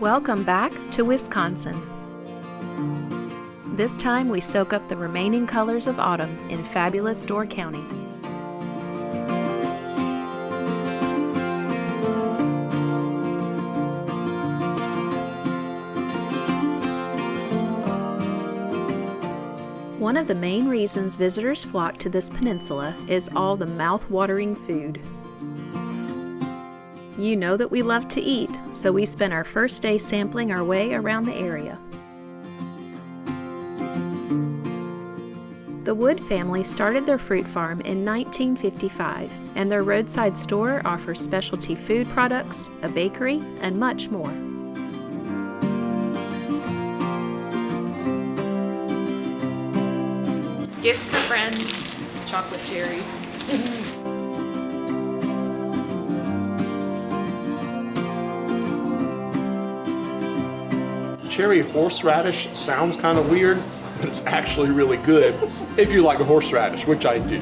Welcome back to Wisconsin. This time we soak up the remaining colors of autumn in fabulous Door County. One of the main reasons visitors flock to this peninsula is all the mouth-watering food. You know that we love to eat, so we spent our first day sampling our way around the area. The Wood family started their fruit farm in 1955, and their roadside store offers specialty food products, a bakery, and much more. Gifts for friends, chocolate cherries. Cherry horseradish sounds kind of weird, but it's actually really good if you like a horseradish, which I do.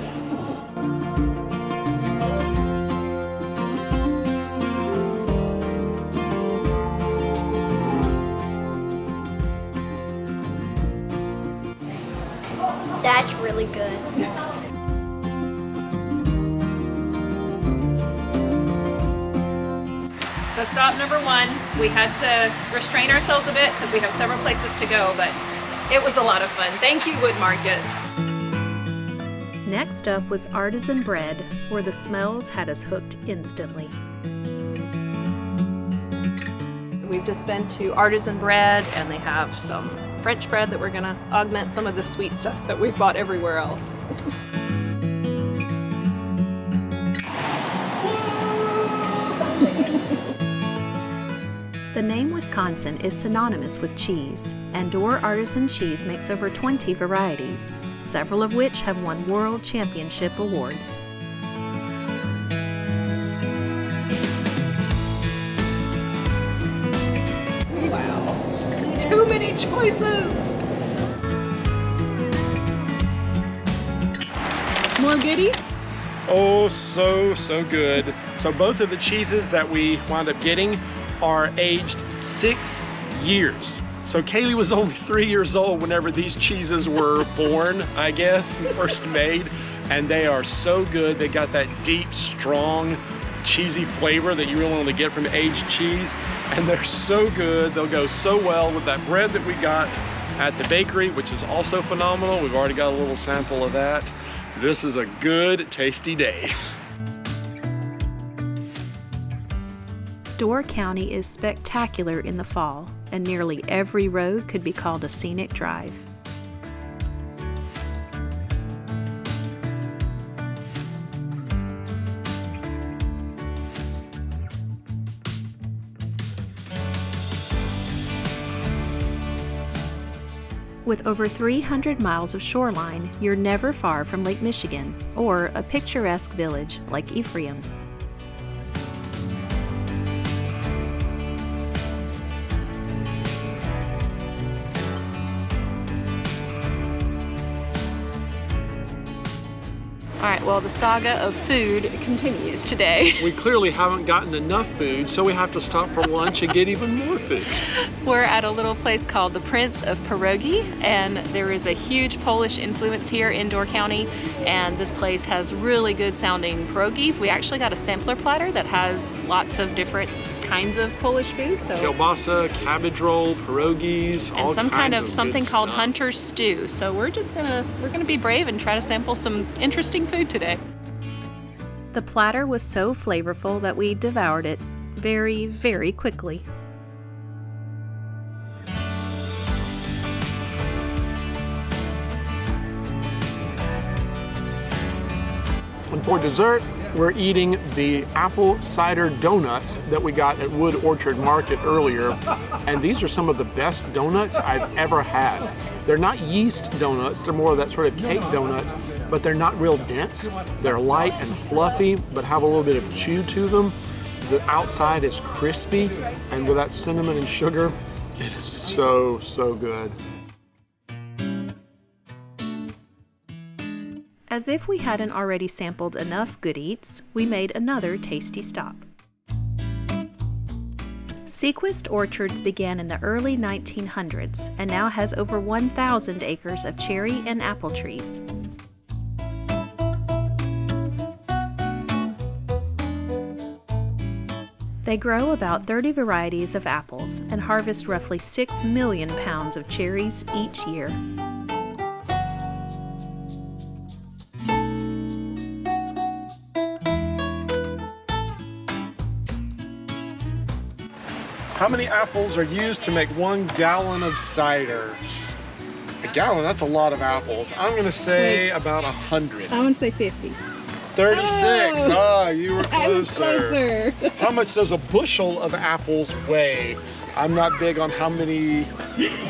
That's really good. So stop number one, we had to restrain ourselves a bit because we have several places to go, but it was a lot of fun. Thank you, Wood Market. Next up was Artisan Bread, where the smells had us hooked instantly. We've just been to Artisan Bread, and they have some French bread that we're gonna augment some of the sweet stuff that we've bought everywhere else. The name Wisconsin is synonymous with cheese, and Door Artisan Cheese makes over 20 varieties, several of which have won World Championship awards. Wow, too many choices! More goodies? Oh, so good. So both of the cheeses that we wound up getting are aged 6 years. So Kaylee was only 3 years old whenever these cheeses were born, I guess, first made. And they are so good. They got that deep, strong, cheesy flavor that you really want to get from aged cheese. And they're so good. They'll go so well with that bread that we got at the bakery, which is also phenomenal. We've already got a little sample of that. This is a good, tasty day. Door County is spectacular in the fall, and nearly every road could be called a scenic drive. With over 300 miles of shoreline, you're never far from Lake Michigan or a picturesque village like Ephraim. All right, well, the saga of food continues today. We clearly haven't gotten enough food, so we have to stop for lunch and get even more food. We're at a little place called the Prince of Pierogi, and there is a huge Polish influence here in Door County, and this place has really good sounding pierogis. We actually got a sampler platter that has lots of different kinds of Polish food. So Kielbasa, cabbage roll, pierogis, and some kind of something called stuff. Hunter's stew. So we're gonna be brave and try to sample some interesting food today. The platter was so flavorful that we devoured it very, very quickly. And for dessert, we're eating the apple cider donuts that we got at Wood Orchard Market earlier. And these are some of the best donuts I've ever had. They're not yeast donuts, they're more of that sort of cake donuts, but they're not real dense. They're light and fluffy, but have a little bit of chew to them. The outside is crispy, and with that cinnamon and sugar, it is so, so good. As if we hadn't already sampled enough good eats, we made another tasty stop. Seaquist Orchards began in the early 1900s and now has over 1,000 acres of cherry and apple trees. They grow about 30 varieties of apples and harvest roughly 6 million pounds of cherries each year. How many apples are used to make 1 gallon of cider? A gallon, that's a lot of apples. I'm gonna say about 100. I want to say 50. 36, Oh, you were I was closer. closer. How much does a bushel of apples weigh? I'm not big on how many.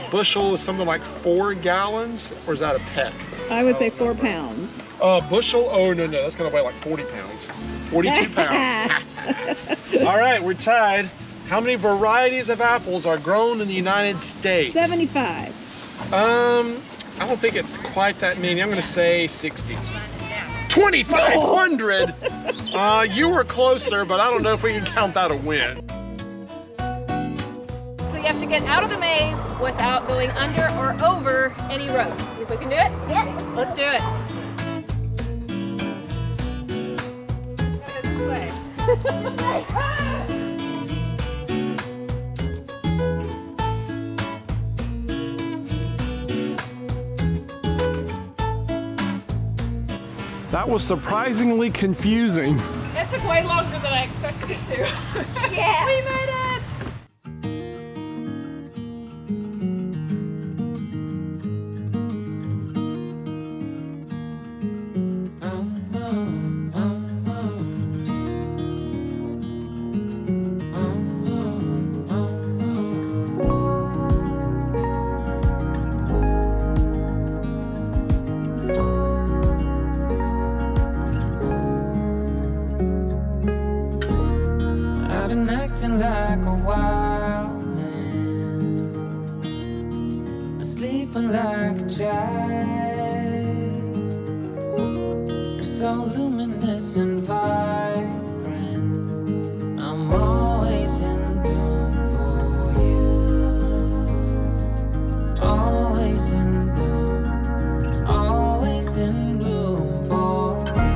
Bushel is something like 4 gallons, or is that a peck? I would say 4 pounds. Bushel, oh no, that's gonna weigh like 40 pounds. 42 pounds. All right, we're tied. How many varieties of apples are grown in the United States? 75. I don't think it's quite that many. I'm gonna say 60. 2,500? You were closer, but I don't know if we can count that a win. So you have to get out of the maze without going under or over any ropes. Think we can do it? Yes. Let's do it. That was surprisingly confusing. That took way longer than I expected it to. Yeah. We made it! Acting like a wild man, sleeping like a child. You're so luminous and vibrant. I'm always in bloom for you. Always in bloom. Always in bloom for you.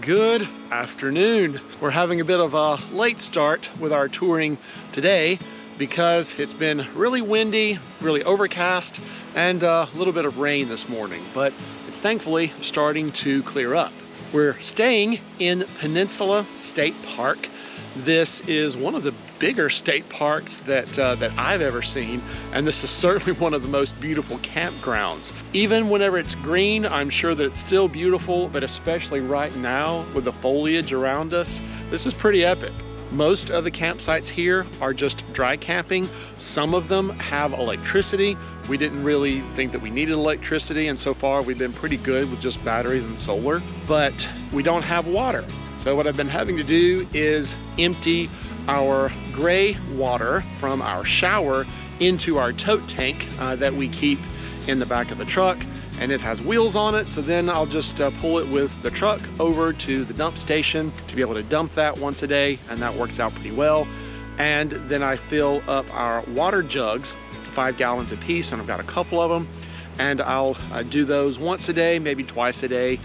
Good afternoon. We're having a bit of a late start with our touring today because it's been really windy, really overcast, and a little bit of rain this morning, but it's thankfully starting to clear up. We're staying in Peninsula State Park. This is one of the bigger state parks that I've ever seen, and this is certainly one of the most beautiful campgrounds. Even whenever it's green, I'm sure that it's still beautiful, but especially right now with the foliage around us, this is pretty epic. Most of the campsites here are just dry camping. Some of them have electricity. We didn't really think that we needed electricity, and so far we've been pretty good with just batteries and solar, but we don't have water. So what I've been having to do is empty our gray water from our shower into our tote tank that we keep in the back of the truck, and it has wheels on it, so then I'll just pull it with the truck over to the dump station to be able to dump that once a day, and that works out pretty well. And then I fill up our water jugs, 5 gallons apiece, and I've got a couple of them, and I'll do those once a day, maybe twice a day,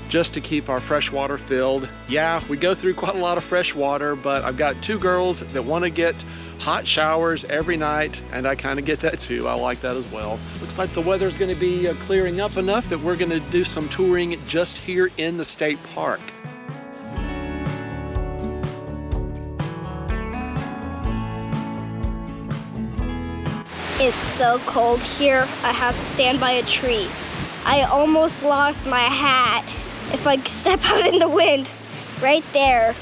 just to keep our fresh water filled. Yeah, we go through quite a lot of fresh water, but I've got 2 girls that want to get hot showers every night, and I kind of get that too. I like that as well. Looks like the weather's going to be clearing up enough that we're going to do some touring just here in the state park. It's so cold here. I have to stand by a tree. I almost lost my hat. If I step out in the wind, right there,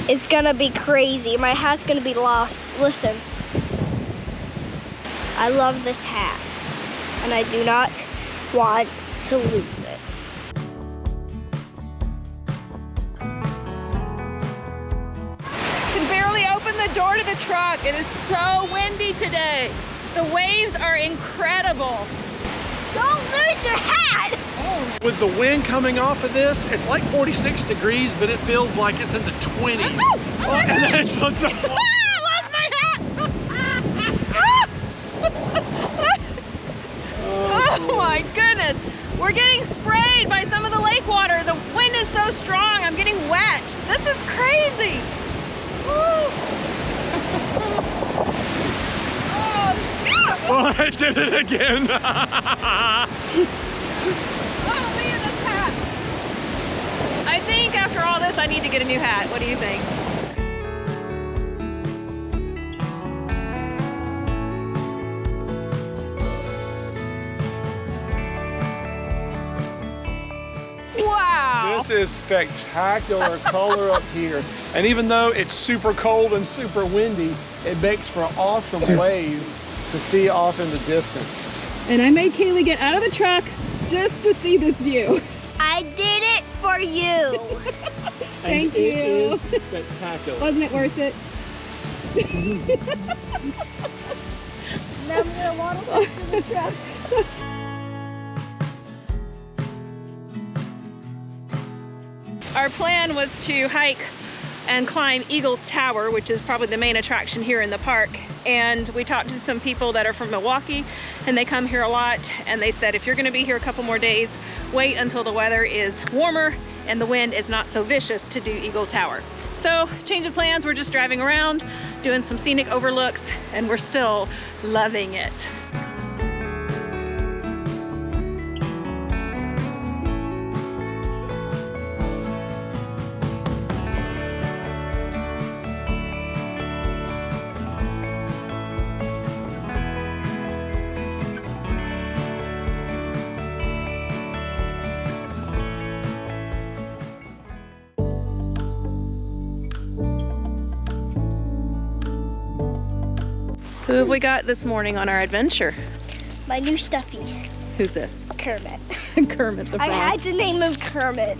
it's gonna be crazy. My hat's gonna be lost. Listen, I love this hat, and I do not want to lose it. Can barely open the door to the truck. It is so windy today. The waves are incredible. Don't lose your hat! With the wind coming off of this, it's like 46 degrees, but it feels like it's in the 20s. And then it's just like, I lost my hat! Oh my goodness. We're getting sprayed by some of the lake water. The wind is so strong, I'm getting wet. This is crazy. oh, I did it again. Oh man, this hat. I think after all this, I need to get a new hat. What do you think? Wow. This is spectacular color up here. And even though it's super cold and super windy, it makes for awesome waves to see off in the distance. And I made Kaylee get out of the truck just to see this view. I did it for you. Thank and you. It is spectacular. Wasn't it worth it? Now I'm gonna waddle back to the truck. Our plan was to hike and climb Eagle's Tower, which is probably the main attraction here in the park. And we talked to some people that are from Milwaukee, and they come here a lot, and they said if you're gonna be here a couple more days, wait until the weather is warmer and the wind is not so vicious to do Eagle Tower. So change of plans, we're just driving around, doing some scenic overlooks, and we're still loving it. Who have we got this morning on our adventure? My new stuffy, Who's this? Kermit. Kermit the Frog. I had to name him Kermit.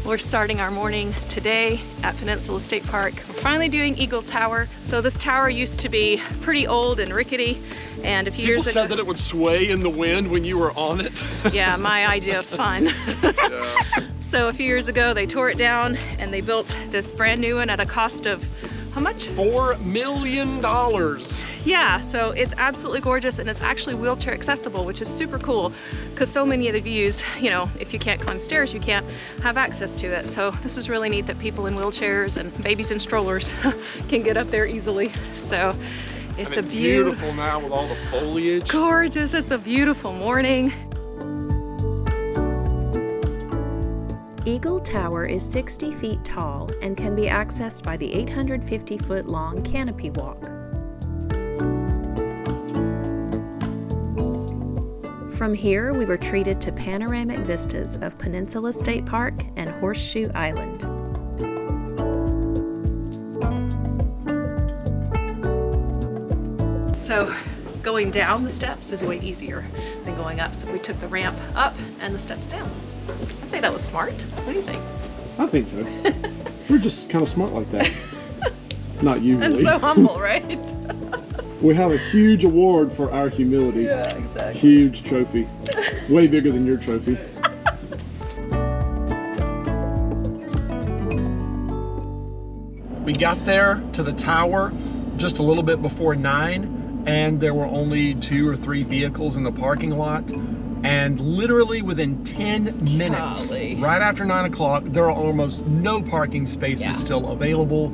We're starting our morning today at Peninsula State Park. We're finally doing Eagle Tower. So this tower used to be pretty old and rickety, and a few years ago— People said that it would sway in the wind when you were on it. Yeah, my idea of fun. Yeah. So a few years ago, they tore it down and they built this brand new one at a cost of, how much? $4 million. Yeah, so it's absolutely gorgeous, and it's actually wheelchair accessible, which is super cool because so many of the views, you know, if you can't climb stairs, you can't have access to it. So this is really neat that people in wheelchairs and babies in strollers can get up there easily. So it's a beautiful now with all the foliage. It's gorgeous. It's a beautiful morning. Eagle Tower is 60 feet tall and can be accessed by the 850-foot-long canopy walk. From here, we were treated to panoramic vistas of Peninsula State Park and Horseshoe Island. So going down the steps is way easier than going up. So we took the ramp up and the steps down. I'd say that was smart. What do you think? I think so. We're just kind of smart like that. Not usually. And so humble, right? We have a huge award for our humility. Yeah, exactly. Huge trophy. Way bigger than your trophy. We got there to the tower just a little bit before 9, and there were only 2 or 3 vehicles in the parking lot. And literally within 10 minutes, Golly. right after 9 o'clock, there are almost no parking spaces still available.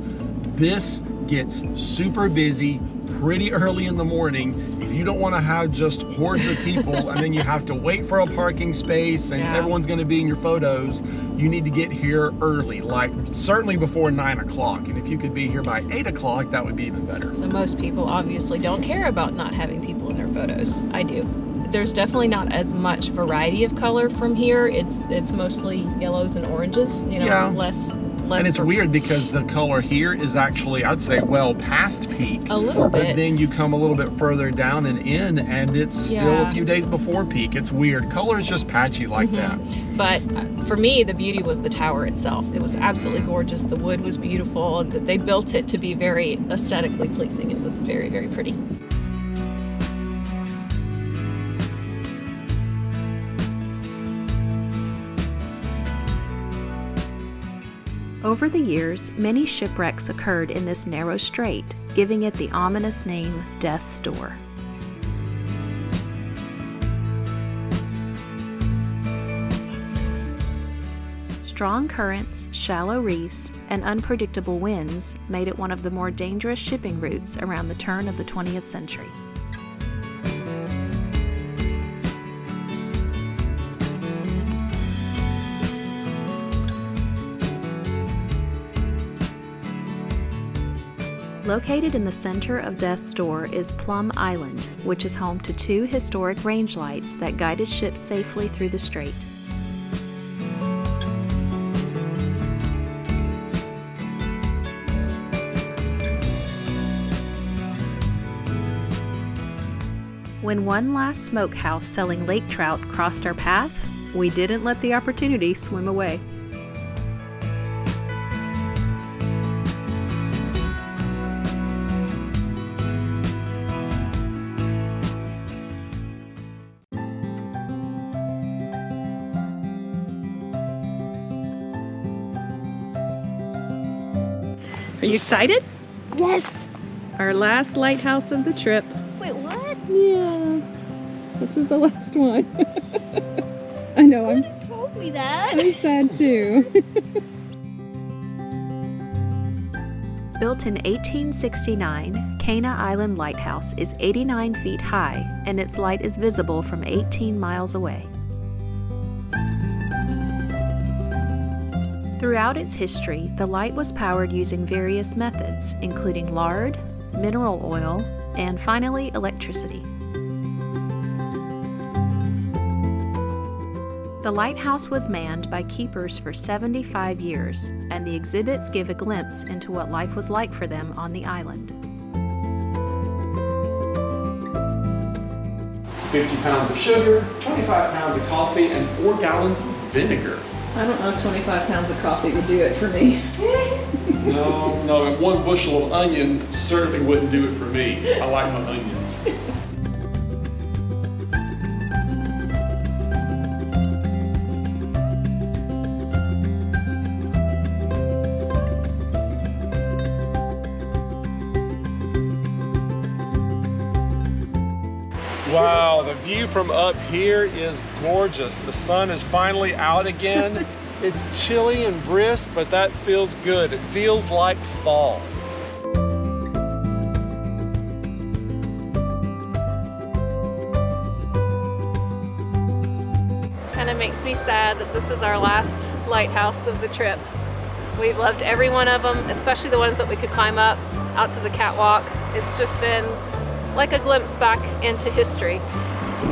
This gets super busy pretty early in the morning. If you don't want to have just hordes of people and then you have to wait for a parking space and everyone's going to be in your photos, you need to get here early, like certainly before 9 o'clock. And if you could be here by 8 o'clock, that would be even better. So most people obviously don't care about not having people in their photos. I do. There's definitely not as much variety of color from here. It's mostly yellows and oranges, you know, less And it's weird because the color here is actually, I'd say, well past peak. A little bit. But then you come a little bit further down and in, and it's still a few days before peak. It's weird. Color is just patchy like that. But for me, the beauty was the tower itself. It was absolutely gorgeous. The wood was beautiful. They built it to be very aesthetically pleasing. It was very, very pretty. Over the years, many shipwrecks occurred in this narrow strait, giving it the ominous name Death's Door. Strong currents, shallow reefs, and unpredictable winds made it one of the more dangerous shipping routes around the turn of the 20th century. Located in the center of Death's Door is Plum Island, which is home to 2 historic range lights that guided ships safely through the strait. When one last smokehouse selling lake trout crossed our path, we didn't let the opportunity swim away. Are you excited? Yes. Our last lighthouse of the trip. Wait, what? Yeah. This is the last one. I know, You told me that. I'm sad too. Built in 1869, Cana Island Lighthouse is 89 feet high, and its light is visible from 18 miles away. Throughout its history, the light was powered using various methods, including lard, mineral oil, and finally, electricity. The lighthouse was manned by keepers for 75 years, and the exhibits give a glimpse into what life was like for them on the island. 50 pounds of sugar, 25 pounds of coffee, and 4 gallons of vinegar. I don't know if 25 pounds of coffee would do it for me. No, and 1 bushel of onions certainly wouldn't do it for me. I like my onions. Wow, the view from up here is gorgeous. The sun is finally out again. It's chilly and brisk, but that feels good. It feels like fall. Kind of makes me sad that this is our last lighthouse of the trip. We've loved every one of them, especially the ones that we could climb up out to the catwalk. It's just been like a glimpse back into history.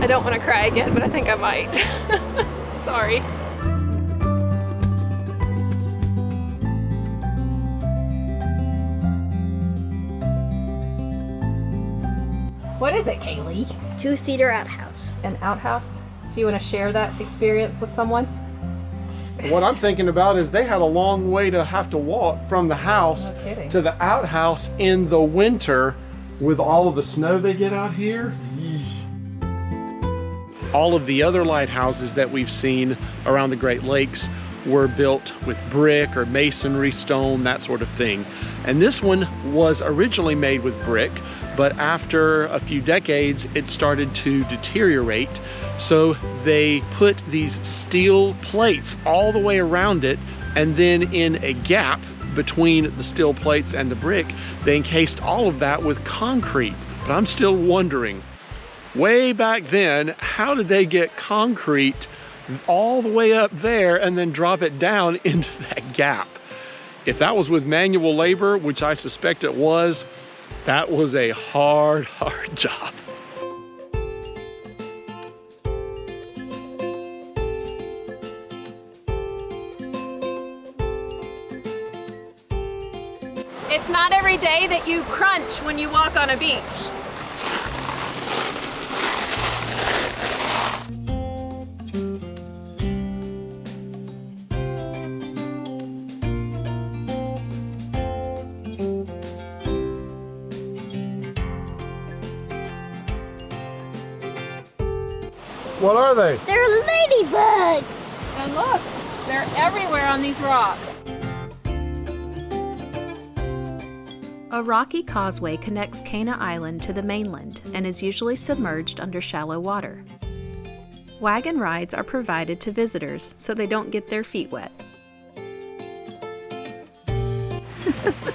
I don't want to cry again, but I think I might. Sorry. What is it, Kaylee? 2-seater outhouse. An outhouse? So you want to share that experience with someone? What I'm thinking about is they had a long way to have to walk from the house to the outhouse in the winter with all of the snow they get out here. All of the other lighthouses that we've seen around the Great Lakes were built with brick or masonry, stone, that sort of thing. And this one was originally made with brick, but after a few decades, it started to deteriorate. So they put these steel plates all the way around it, and then in a gap between the steel plates and the brick, they encased all of that with concrete. But I'm still wondering, way back then, how did they get concrete all the way up there and then drop it down into that gap? If that was with manual labor, which I suspect it was, that was a hard job. It's not every day that you crunch when you walk on a beach. What are they? They're ladybugs. And look, they're everywhere on these rocks. A rocky causeway connects Cana Island to the mainland and is usually submerged under shallow water. Wagon rides are provided to visitors so they don't get their feet wet.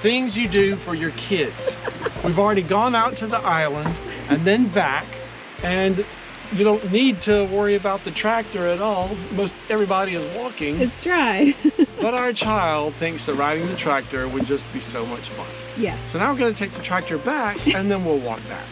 Things you do for your kids. We've already gone out to the island and then back, and you don't need to worry about the tractor at all. Most everybody is walking. It's dry. But our child thinks that riding the tractor would just be so much fun. Yes. So now we're going to take the tractor back and then we'll walk back.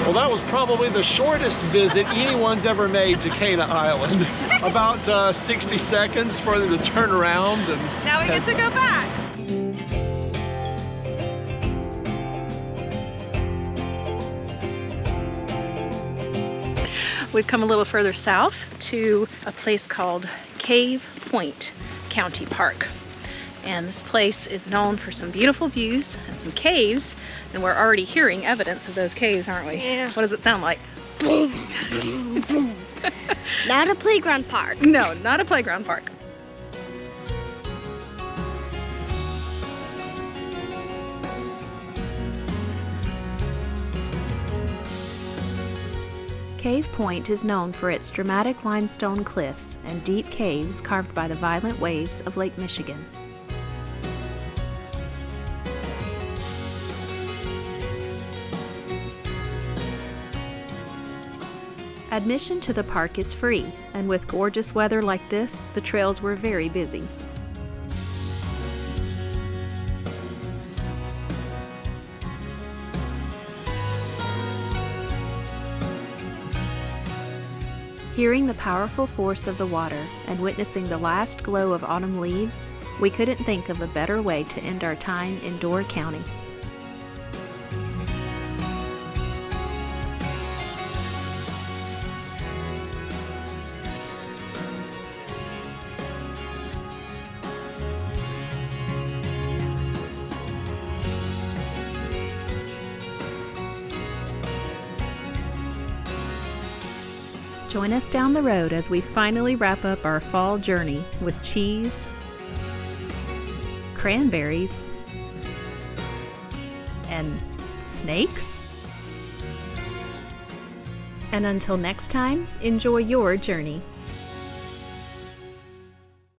Well, that was probably the shortest visit anyone's ever made to Cana Island. About 60 seconds for them to turn around. And Now we get to go back. We've come a little further south to a place called Cave Point County Park. And this place is known for some beautiful views and some caves, and we're already hearing evidence of those caves, aren't we? Yeah. What does it sound like? Not a playground park. No, not a playground park. Cave Point is known for its dramatic limestone cliffs and deep caves carved by the violent waves of Lake Michigan. Admission to the park is free, and with gorgeous weather like this, the trails were very busy. Hearing the powerful force of the water and witnessing the last glow of autumn leaves, we couldn't think of a better way to end our time in Door County. Join us down the road as we finally wrap up our fall journey with cheese, cranberries, and snakes. And until next time, enjoy your journey.